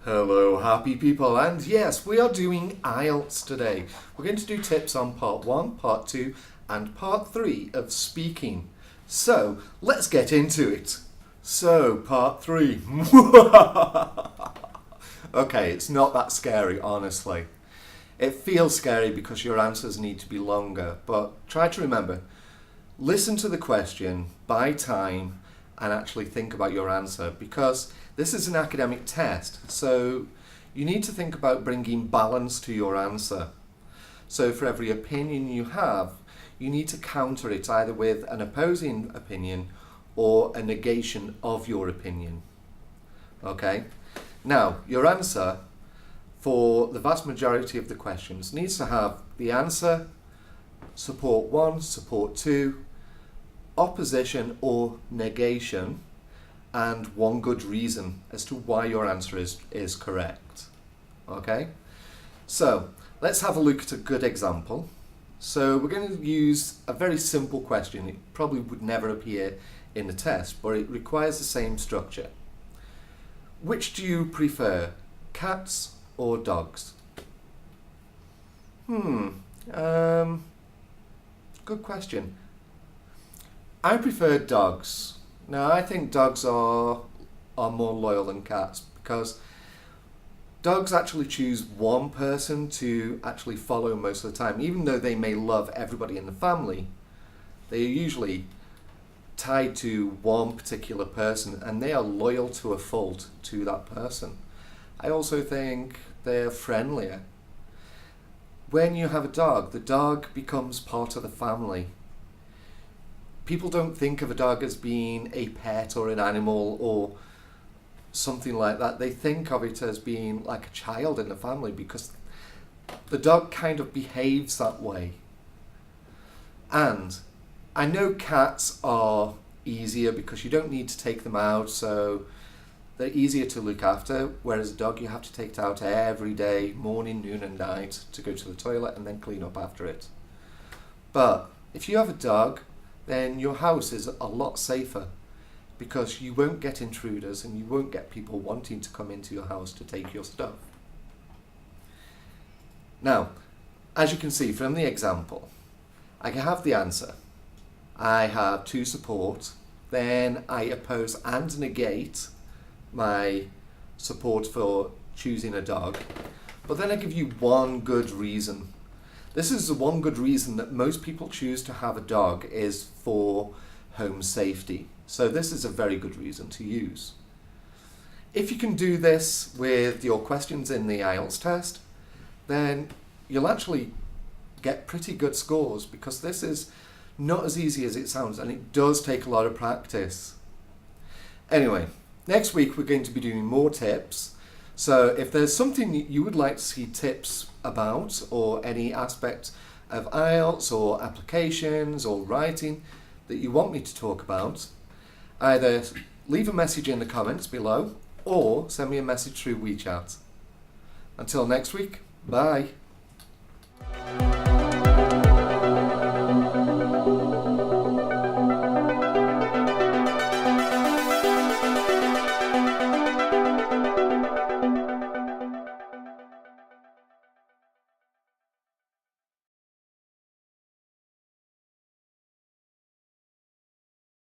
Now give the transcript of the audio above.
Hello happy people, and yes, we are doing IELTS today. We're going to do tips on part 1, part 2 and part 3 of speaking. So let's get into it. So part 3. Okay, it's not that scary, honestly. It feels scary because your answers need to be longer, but try to remember, listen to the question, buy time, and actually think about your answer, because this is an academic test, so you need to think about bringing balance to your answer. So for every opinion you have, you need to counter it either with an opposing opinion or a negation of your opinion. Okay? Now, your answer for the vast majority of the questions needs to have the answer, support 1, support 2, opposition or negation, and one good reason as to why your answer is correct. Okay? So, let's have a look at a good example. So, we're going to use a very simple question. It probably would never appear in the test, but it requires the same structure. Which do you prefer, cats or dogs? Good question. I prefer dogs. Now, I think dogs are more loyal than cats, because dogs actually choose one person to actually follow most of the time. Even though they may love everybody in the family, they are usually tied to one particular person, and they are loyal to a fault to that person. I also think they're friendlier. When you have a dog, the dog becomes part of the family. People don't think of a dog as being a pet or an animal or something like that. They think of it as being like a child in the family, because the dog kind of behaves that way. And I know cats are easier because you don't need to take them out, so they're easier to look after, whereas a dog you have to take it out every day, morning, noon and night, to go to the toilet and then clean up after it. But if you have a dog, then your house is a lot safer, because you won't get intruders and you won't get people wanting to come into your house to take your stuff. Now, as you can see from the example, I can have the answer. I have to support, then I oppose and negate my support for choosing a dog, but then I give you one good reason. This is the one good reason that most people choose to have a dog, is for home safety. So this is a very good reason to use. If you can do this with your questions in the IELTS test, then you'll actually get pretty good scores, because this is not as easy as it sounds, and it does take a lot of practice. Anyway, next week we're going to be doing more tips. So if there's something you would like to see tips about, or any aspect of IELTS or applications or writing that you want me to talk about, either leave a message in the comments below or send me a message through WeChat. Until next week, bye.